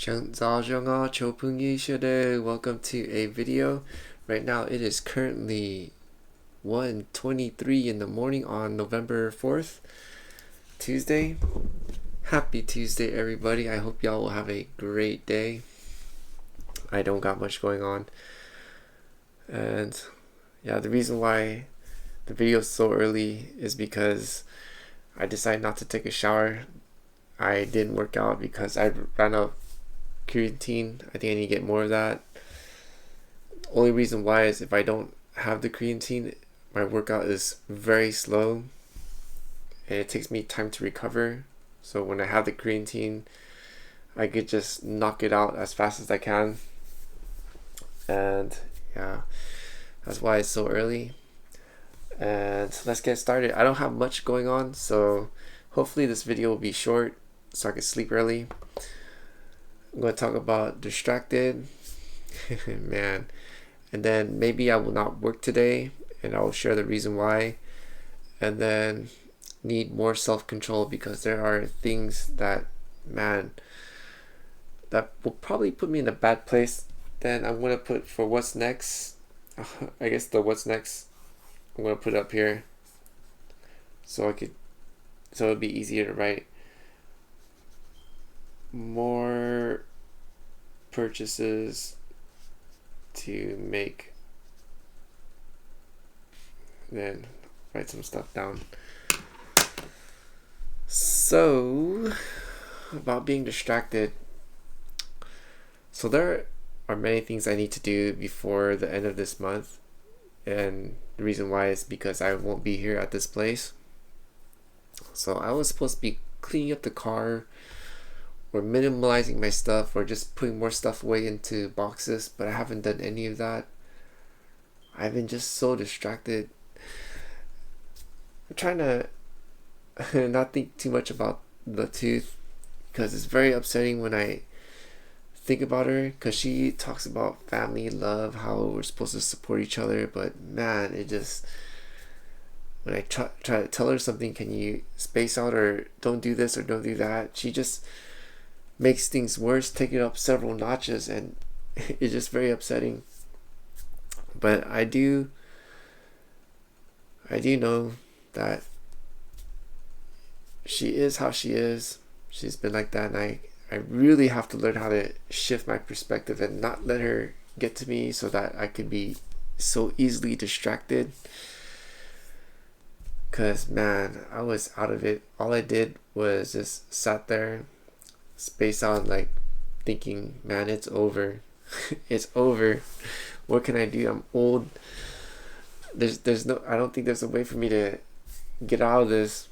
Welcome to a video. Right now it is currently 1:23 in the morning on November 4th, Tuesday. Happy Tuesday, everybody. I hope y'all will have a great day. I don't got much going on. And yeah, the reason why the video is so early is because I decided not to take a shower. I didn't work out because I ran out of creatine. I think I need to get more of that. Only reason why is if I don't have the creatine, my workout is very slow and it takes me time to recover. So when I have the creatine, I could just knock it out as fast as I can. And yeah, that's why it's so early. And let's get started. I don't have much going on, so hopefully this video will be short so I can sleep early. I'm going to talk about distracted, man, and then maybe I will not work today and I'll share the reason why, and then need more self-control because there are things that, man, that will probably put me in a bad place. Then I'm going to put for what's next, I guess the what's next, I'm going to put it up here so it'll be easier to write. More purchases to make, then write some stuff down. So about being distracted, so there are many things I need to do before the end of this month, and the reason why is because I won't be here at this place. So I was supposed to be cleaning up the car or minimalizing my stuff or just putting more stuff away into boxes, but I haven't done any of that. I've been just so distracted. I'm trying to not think too much about the tooth because it's very upsetting when I think about her, because she talks about family, love, how we're supposed to support each other, but man, it just, when I try to tell her something, can you space out or don't do this or don't do that, she just makes things worse, take it up several notches, and it's just very upsetting. But I do know that she is how she is. She's been like that, and I really have to learn how to shift my perspective and not let her get to me so that I could be so easily distracted. Cause man, I was out of it. All I did was just sat there, space out, like thinking, man, it's over. It's over. What can I do? I'm old. There's no, I don't think there's a way for me to get out of this.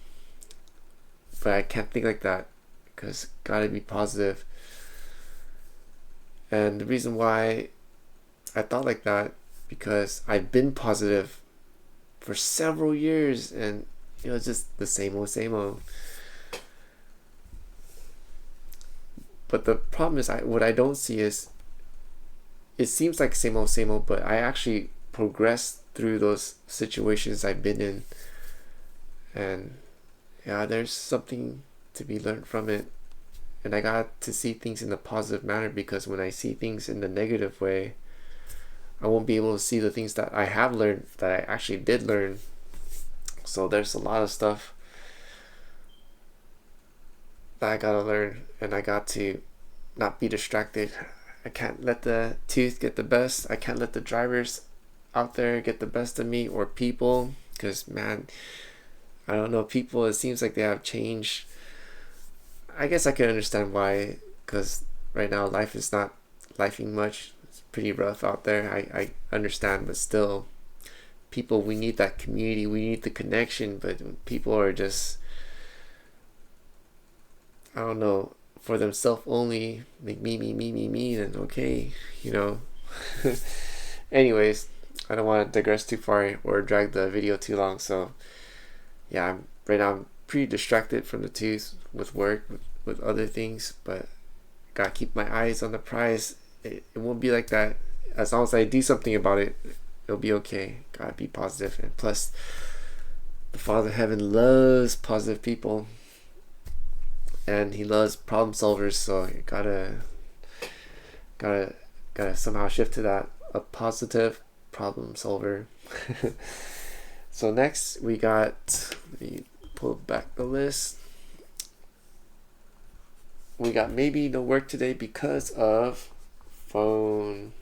But I can't think like that because gotta be positive. And the reason why I thought like that, because I've been positive for several years and it's just the same old. But the problem is, what I don't see is, it seems like same old, but I actually progressed through those situations I've been in. And yeah, there's something to be learned from it. And I got to see things in a positive manner, because when I see things in the negative way, I won't be able to see the things that I have learned, that I actually did learn. So there's a lot of stuff that I gotta learn, and I got to not be distracted. I can't let the tooth get the best. I can't let the drivers out there get the best of me, or people, because man, I don't know, people, it seems like they have changed. I guess I can understand why, because right now life is not lifing much. It's pretty rough out there. I understand, but still, people, we need that community, we need the connection. But when people are just, I don't know, for themselves only, like me, then okay, Anyways, I don't want to digress too far or drag the video too long. So yeah, right now I'm pretty distracted from the tooth with work, with other things, but gotta keep my eyes on the prize. It won't be like that. As long as I do something about it, it'll be okay. Gotta be positive. And plus, the Father in Heaven loves positive people, and he loves problem solvers, so you gotta Gotta somehow shift to that. A positive problem solver. So next we got, let me pull back the list. We got maybe no work today because of phone.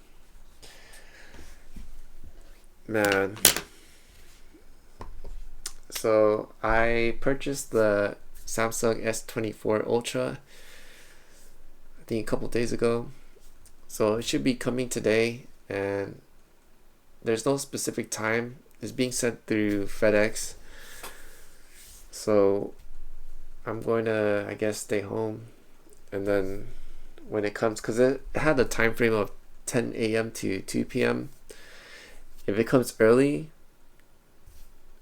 Man. So I purchased the Samsung S24 Ultra, I think a couple days ago. So it should be coming today, and there's no specific time. It's being sent through FedEx. So I'm going to, I guess, stay home, and then when it comes, because it had a time frame of 10 a.m. to 2 p.m. If it comes early,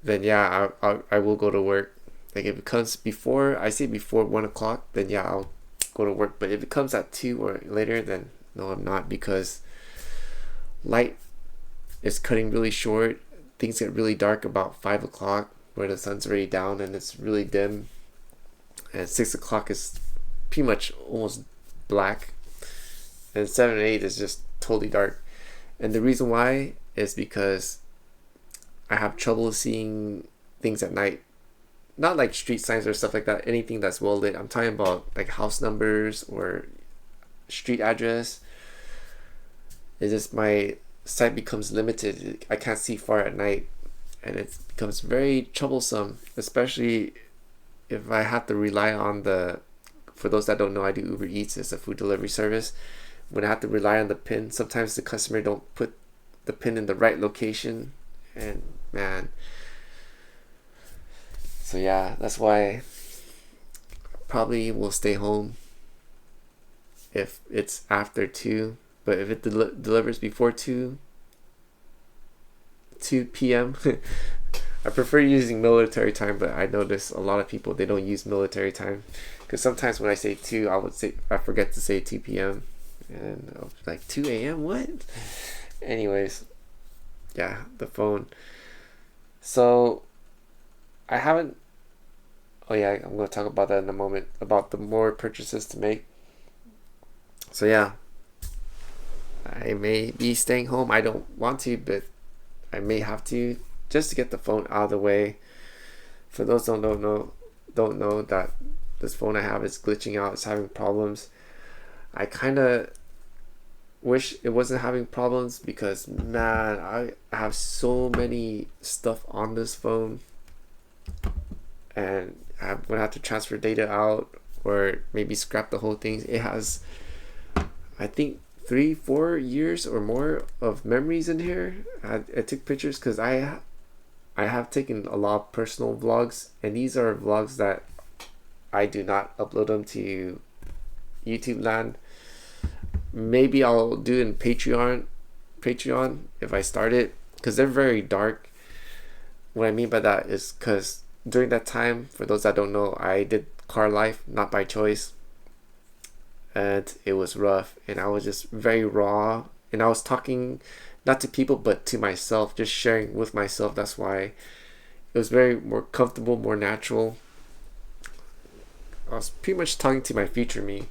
then yeah, I will go to work. Like if it comes before, I say before 1 o'clock, then yeah, I'll go to work. But if it comes at 2 or later, then no, I'm not, because light is cutting really short. Things get really dark about 5 o'clock, where the sun's already down and it's really dim. And 6 o'clock is pretty much almost black. And 7 and 8 is just totally dark. And the reason why is because I have trouble seeing things at night. Not like street signs or stuff like that, anything that's well lit. I'm talking about like house numbers or street address. It's just my sight becomes limited. I can't see far at night, and it becomes very troublesome, especially if I have to rely on the, for those that don't know, I do Uber Eats. It's a food delivery service. When I have to rely on the pin, sometimes the customer don't put the pin in the right location, and man, so yeah, that's why I probably will stay home if it's after 2. But if it delivers before 2 p.m. I prefer using military time, but I notice a lot of people, they don't use military time, because sometimes when I say 2, I forget to say 2 p.m. and I'll be like 2 a.m. what? Anyways, yeah, the phone. So I haven't, oh yeah, I'm going to talk about that in a moment, about the more purchases to make. So yeah, I may be staying home. I don't want to, but I may have to, just to get the phone out of the way. For those don't know that this phone I have is glitching out. It's having problems. I kind of wish it wasn't having problems, because man, I have so many stuff on this phone, and I'm gonna have to transfer data out or maybe scrap the whole thing. It has, I think, 3-4 years or more of memories in here. I took pictures because I have taken a lot of personal vlogs, and these are vlogs that I do not upload them to YouTube land. Maybe I'll do it in Patreon if I start it, because they're very dark. What I mean by that is because during that time, for those that don't know, I did car life, not by choice, and it was rough, and I was just very raw, and I was talking not to people but to myself, just sharing with myself. That's why it was very more comfortable, more natural. I was pretty much talking to my future me,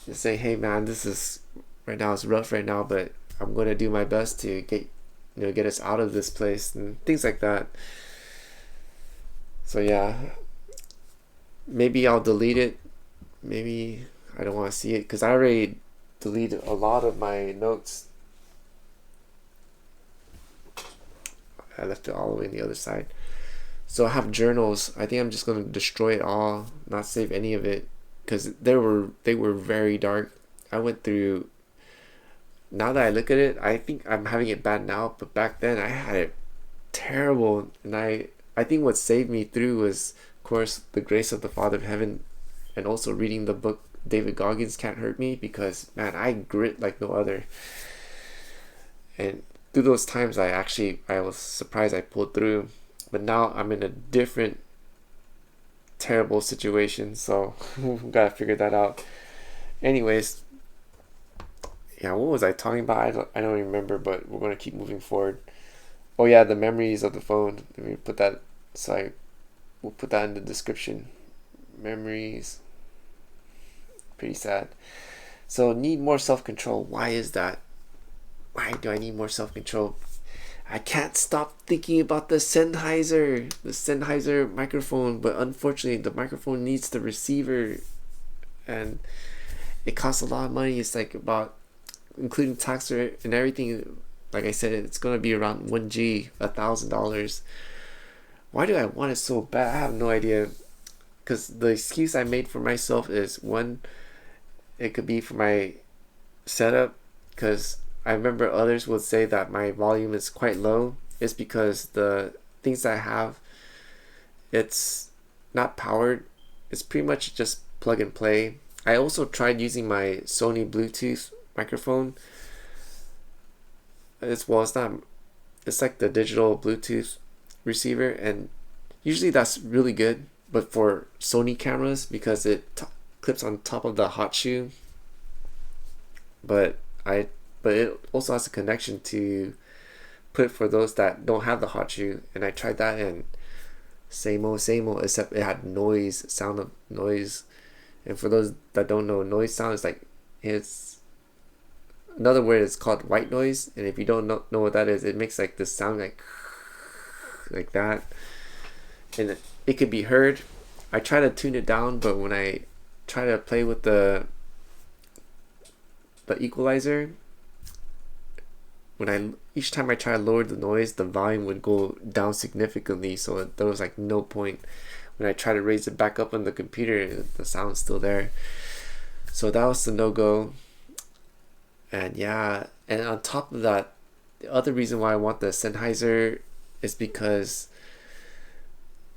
just saying, hey man, this is right now, it's rough right now, but I'm going to do my best to get us out of this place and things like that. So yeah, maybe I'll delete it. Maybe I don't want to see it, because I already deleted a lot of my notes. I left it all the way on the other side. So I have journals. I think I'm just going to destroy it all, not save any of it, because they were very dark. I went through, now that I look at it, I think I'm having it bad now, but back then I had it terrible. And I think what saved me through was, of course, the grace of the Father of Heaven, and also reading the book David Goggins' Can't Hurt Me, because man, I grit like no other. And through those times, I was surprised I pulled through. But now I'm in a different terrible situation, so gotta figure that out. Anyways, yeah, what was I talking about? I don't remember, but we're gonna keep moving forward. Oh yeah, the memories of the phone. Let me put that. We'll put that in the description. Memories. Pretty sad. So need more self-control. Why is that? Why do I need more self-control? I can't stop thinking about the Sennheiser microphone, but unfortunately the microphone needs the receiver, and it costs a lot of money. It's like about, including tax and everything, like I said, it's gonna be around $1,000. Why do I want it so bad? I have no idea. Because the excuse I made for myself is, one, it could be for my setup, because I remember others would say that my volume is quite low. It's because the things that I have, it's not powered. It's pretty much just plug and play. I also tried using my Sony Bluetooth microphone. It's like the digital Bluetooth receiver, and usually that's really good. But for Sony cameras, because it clips on top of the hot shoe, but it also has a connection to put for those that don't have the hot shoe, and I tried that, and same old, except it had sound of noise. And for those that don't know, noise sound is like, it's another word. It's called white noise, and if you don't know what that is, it makes like this sound like that, and it could be heard. I try to tune it down, but when I try to play with the equalizer, each time I try to lower the noise, the volume would go down significantly, so there was like no point. When I try to raise it back up on the computer, the sound's still there. So that was the no-go. And yeah, and on top of that, the other reason why I want the Sennheiser is because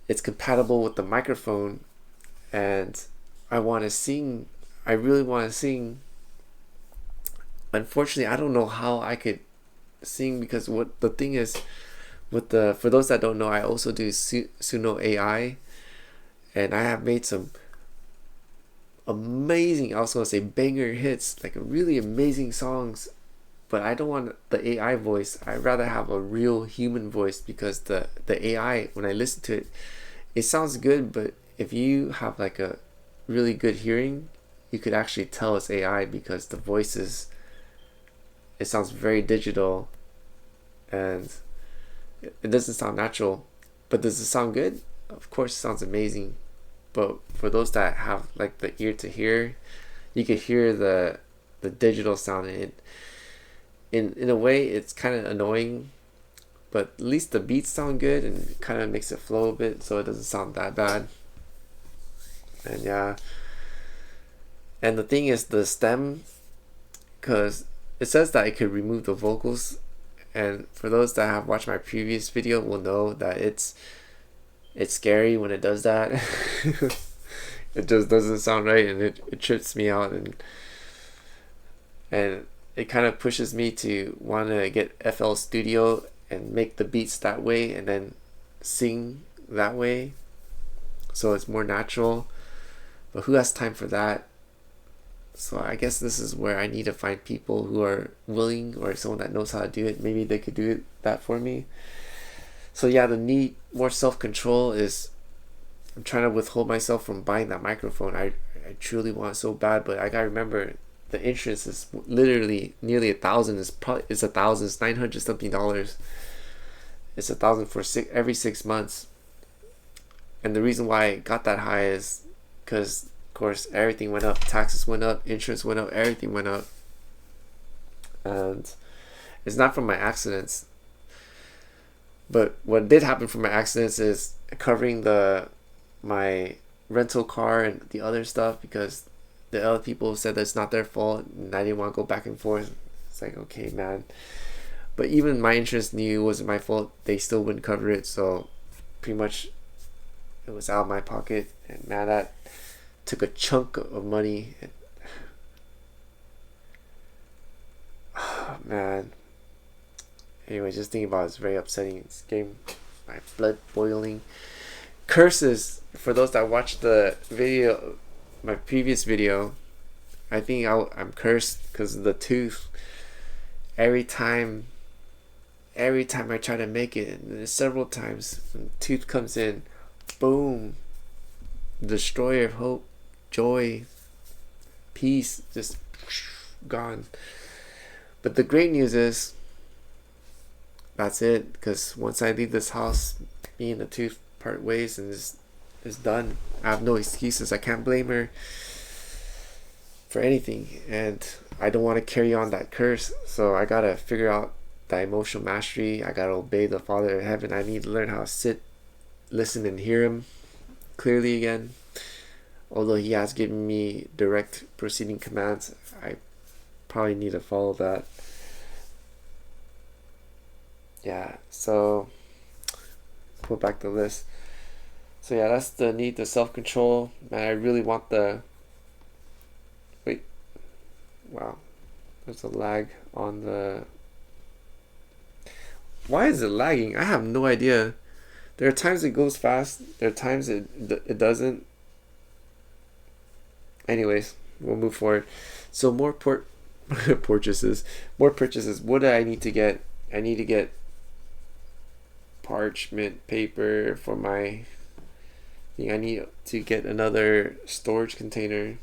it's compatible with the microphone, and I really want to sing. Unfortunately, I don't know how I could sing, because what the thing is with for those that don't know, I also do Suno AI, and I have made some amazing, I was gonna say banger hits, like really amazing songs, but I don't want the AI voice. I'd rather have a real human voice, because the AI, when I listen to it, it sounds good, but if you have like a really good hearing, you could actually tell it's AI, because the voices, it sounds very digital, and it doesn't sound natural. But does it sound good? Of course it sounds amazing. But for those that have like the ear to hear, you could hear the digital sound in a way. It's kind of annoying, but at least the beats sound good, and it kind of makes it flow a bit, so it doesn't sound that bad. And yeah, and the thing is the stem, because it says that it could remove the vocals, and for those that have watched my previous video will know that it's scary when it does that. It just doesn't sound right, and it trips me out, and it kind of pushes me to want to get FL Studio and make the beats that way, and then sing that way, so it's more natural. But who has time for that? So I guess this is where I need to find people who are willing, or someone that knows how to do it. Maybe they could do that for me. So yeah, the need more self-control is, I'm trying to withhold myself from buying that microphone. I truly want it so bad, but I gotta remember the insurance is literally nearly $1,000. It's $1,000. It's $900 something dollars. It's $1,000 for every 6 months. And the reason why it got that high is because, of course, everything went up. Taxes went up, insurance went up, everything went up. And it's not from my accidents. But what did happen from my accidents is covering my rental car and the other stuff, because the other people said that it's not their fault, and I didn't want to go back and forth. It's like, okay, man. But even my insurance knew it wasn't my fault. They still wouldn't cover it, so pretty much it was out of my pocket. And man, that took a chunk of money. And, oh, man. Anyway, just thinking about it's very upsetting. It's getting my blood boiling. Curses, for those that watched the video, my previous video, I think I'm cursed because of the tooth. Every time I try to make it, and there's several times when the tooth comes in, boom, destroyer of hope, joy, peace, just gone. But the great news is that's it, because once I leave this house, me and the tooth part ways and is done. I have no excuses. I can't blame her for anything, and I don't want to carry on that curse. So I gotta figure out that emotional mastery. I gotta obey the Father in heaven. I need to learn how to sit, listen, and hear him clearly again. Although he has given me direct proceeding commands, I probably need to follow that. Yeah, so pull back the list. So yeah, that's the need, the self-control. Man, I really want the... Wait. Wow. There's a lag on the... Why is it lagging? I have no idea. There are times it goes fast. There are times it doesn't. Anyways, we'll move forward. So more purchases. More purchases. What do I need to get? I need to get parchment paper for my thing. I need to get another storage container.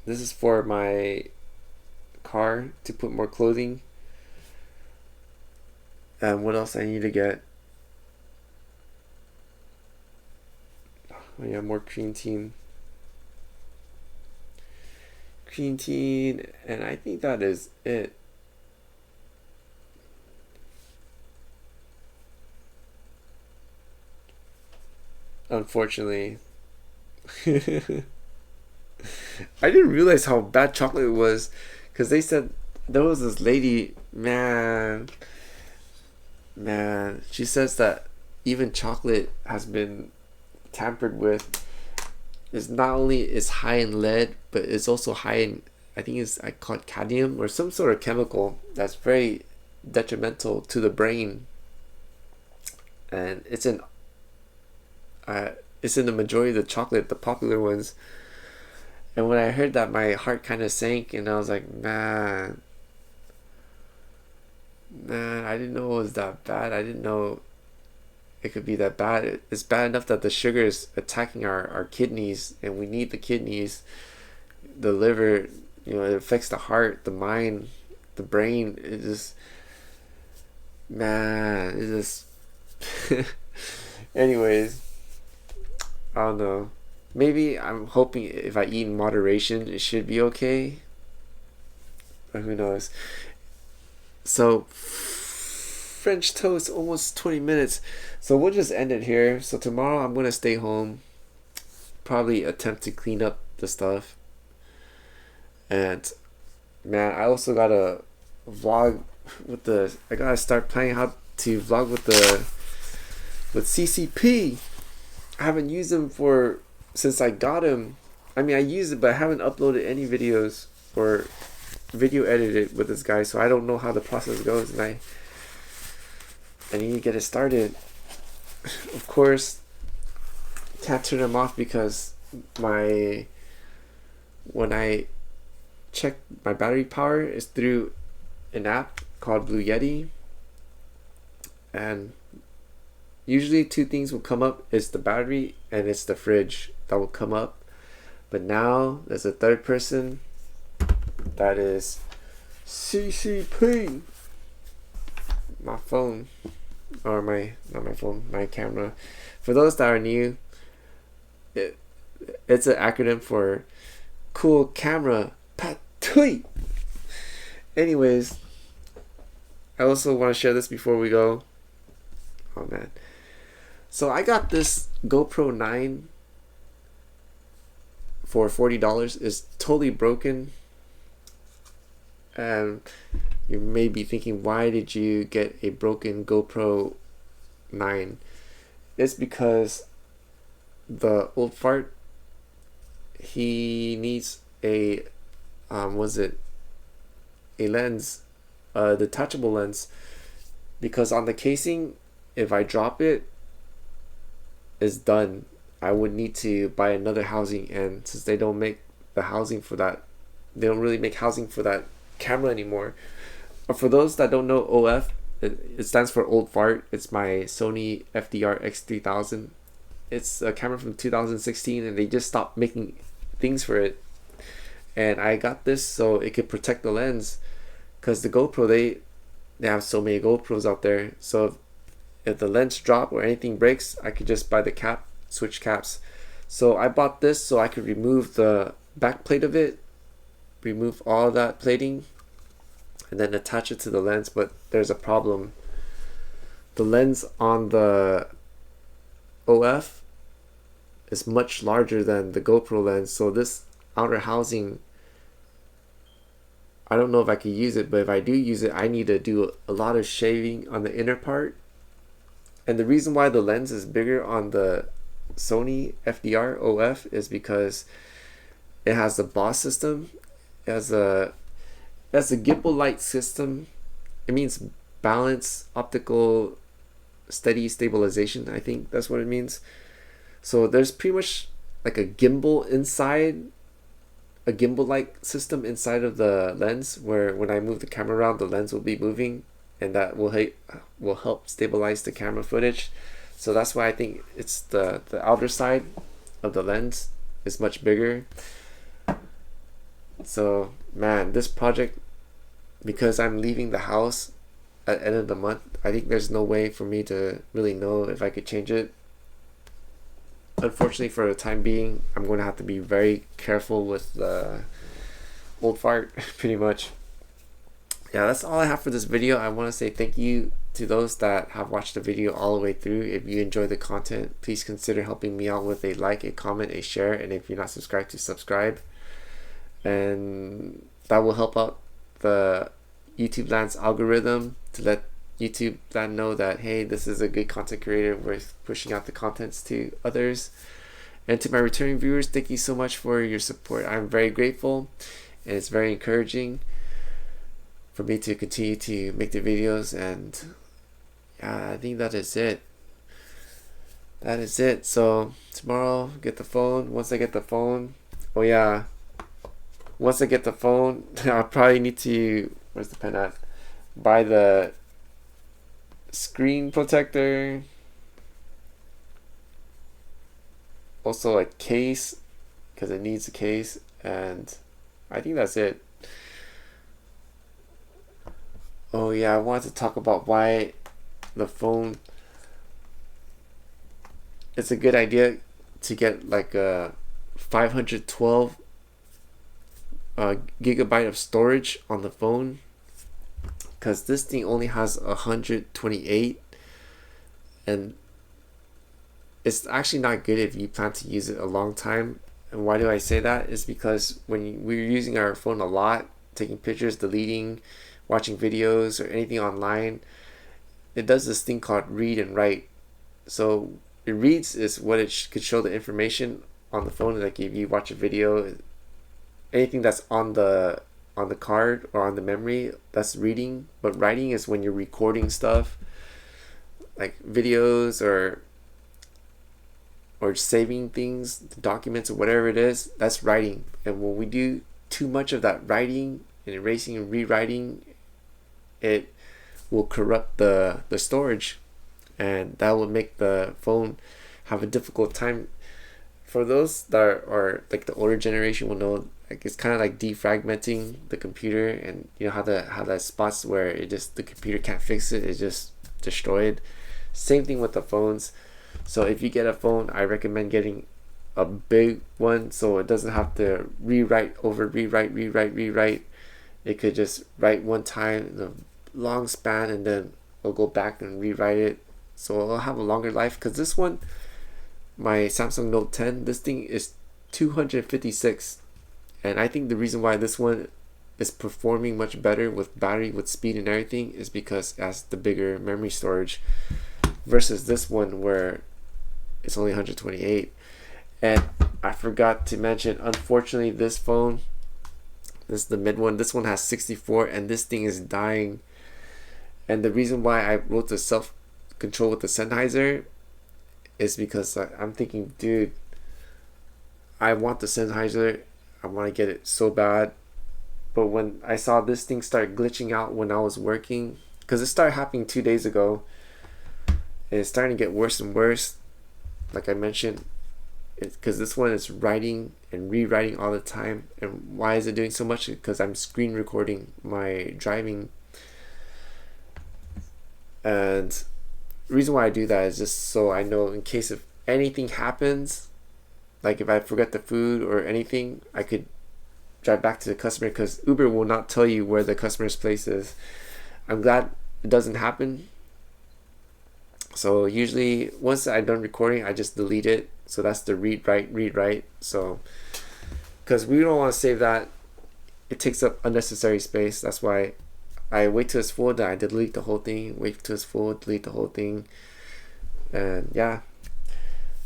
This is for my car to put more clothing. And what else I need to get? Oh yeah, more creatine. And I think that is it. Unfortunately. I didn't realize how bad chocolate was, because they said there was this lady, man, she says that even chocolate has been tampered with. It's not only is high in lead, but it's also high in, I think it's called cadmium or some sort of chemical that's very detrimental to the brain, and it's in the majority of the chocolate, the popular ones. And when I heard that, my heart kind of sank, and I was like, man, I didn't know it was that bad. I didn't know it could be that bad. It's bad enough that the sugar is attacking our kidneys, and we need the kidneys, the liver, it affects the heart, the mind, the brain. It just, anyways, I don't know. Maybe I'm hoping if I eat in moderation, it should be okay. But who knows? So, French toast, almost 20 minutes. So we'll just end it here. So tomorrow I'm going to stay home. Probably attempt to clean up the stuff. And, man, I also got to vlog with I got to start planning how to vlog with CCP. I haven't used them since I got him. I mean, I used it, but I haven't uploaded any videos or video edited with this guy, so I don't know how the process goes, and I need to get it started. Of course, can't turn them off because when I check my battery power is through an app called Blue Yeti, and usually two things will come up. It's the battery and it's the fridge that will come up. But now there's a third person, that is CCP. My phone, or not my phone, my camera. For those that are new, it's an acronym for Cool Camera Patui. Anyways, I also want to share this before we go. Oh man. So I got this GoPro 9 for $40. It's totally broken. And you may be thinking, why did you get a broken GoPro 9? It's because the old fart, he needs a lens, detachable lens, because on the casing, if I drop it, it's done. I would need to buy another housing, and since they don't make the housing for that, they don't really make housing for that camera anymore. But for those that don't know OF, it stands for old fart. It's my Sony FDR X3000. It's a camera from 2016, and they just stopped making things for it. and I got this so it could protect the lens, because the GoPro, they have so many GoPros out there, so if the lens drop or anything breaks, I could just buy the cap, switch caps. So I bought this so I could remove the back plate of it, remove all that plating, and then attach it to the lens. But there's a problem. The lens on the OF is much larger than the GoPro lens, so this outer housing, I don't know if I could use it, but if I do use it, I need to do a lot of shaving on the inner part. And the reason why the lens is bigger on the Sony FDR OF is because it has the BOSS system. It has a gimbal light system. It means balance, optical, steady stabilization. I think that's what it means. So there's pretty much like a gimbal inside, a gimbal-like system inside of the lens, where when I move the camera around, the lens will be moving, and that will help stabilize the camera footage. So that's why I think it's the outer side of the lens is much bigger. So man, this project, because I'm leaving the house at the end of the month, I think there's no way for me to really know if I could change it. Unfortunately, for the time being, I'm going to have to be very careful with the old fart, pretty much. Yeah, that's all I have for this video. I want to say thank you to those that have watched the video all the way through. If you enjoy the content, please consider helping me out with a like, a comment, a share, and if you're not subscribed, to subscribe. And that will help out the YouTube Land's algorithm to let YouTube Land know that, hey, this is a good content creator worth pushing out the contents to others. And to my returning viewers, thank you so much for your support. I'm very grateful, and it's very encouraging for me to continue to make the videos. And yeah, I think that is it. That is it. So tomorrow, get the phone. Once I get the phone, oh yeah, once I get the phone, I'll probably need to, where's the pen at, buy the screen protector, also a case, because it needs a case, and I think that's it. Oh yeah, I wanted to talk about why the phone, it's a good idea to get like a 512 gigabyte of storage on the phone, because this thing only has 128, and it's actually not good if you plan to use it a long time. And why do I say that? Is because when we're using our phone a lot, taking pictures, deleting, watching videos, or anything online, it does this thing called read and write. So it reads is what it could show the information on the phone. Like if you watch a video, anything that's on the card or on the memory, that's reading. But writing is when you're recording stuff like videos or saving things, documents, or whatever it is, that's writing. And when we do too much of that writing and erasing and rewriting, it will corrupt the storage, and that will make the phone have a difficult time. For those that are like the older generation will know, like it's kind of like defragmenting the computer, and you know how that spots where it just, the computer can't fix it, it's just destroyed. Same thing with the phones. So if you get a phone, I recommend getting a big one so it doesn't have to rewrite. It could just write one time in a long span, and then it'll go back and rewrite it, so it'll have a longer life. Because this one, my Samsung Note 10, this thing is 256, and I think the reason why this one is performing much better with battery, with speed and everything, is because it has the bigger memory storage versus this one where it's only 128. And I forgot to mention, unfortunately, this phone, this is the mid one, this one has 64, and this thing is dying. And the reason why I wrote the self control with the Sennheiser is because I'm thinking, dude, I want the Sennheiser, I want to get it so bad. But when I saw this thing start glitching out when I was working, because it started happening 2 days ago, and it's starting to get worse and worse. Like I mentioned, because this one is writing and rewriting all the time. And why is it doing so much? Because I'm screen recording my driving. And the reason why I do that is just so I know in case if anything happens, like if I forget the food or anything, I could drive back to the customer, because Uber will not tell you where the customer's place is. I'm glad it doesn't happen. So usually once I'm done recording, I just delete it. So that's the read write. So because we don't want to save that, it takes up unnecessary space. That's why I wait till it's full, then I delete the whole thing, wait till it's full, delete the whole thing. And yeah,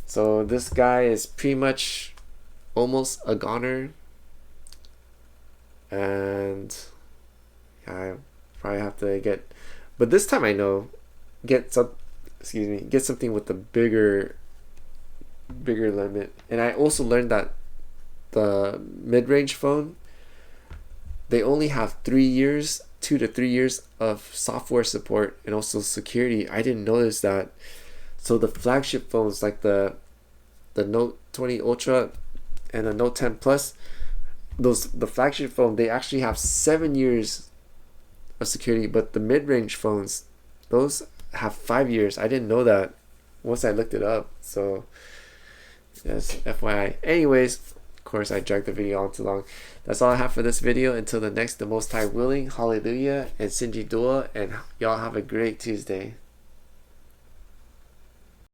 so this guy is pretty much almost a goner. And yeah, I probably have to get, but this time I know, get something with a bigger limit. And I also learned that the mid-range phone, they only have 2 to 3 years of software support and also security. I didn't notice that. So the flagship phones like the Note 20 Ultra and the Note 10 Plus, the flagship phone, they actually have 7 years of security, but the mid-range phones, those have 5 years. I didn't know that once I looked it up. So yes, FYI. Anyways, of course I dragged the video on too long. That's all I have for this video. Until the next, the Most High willing, hallelujah, and Sinji Dua, and y'all have a great Tuesday.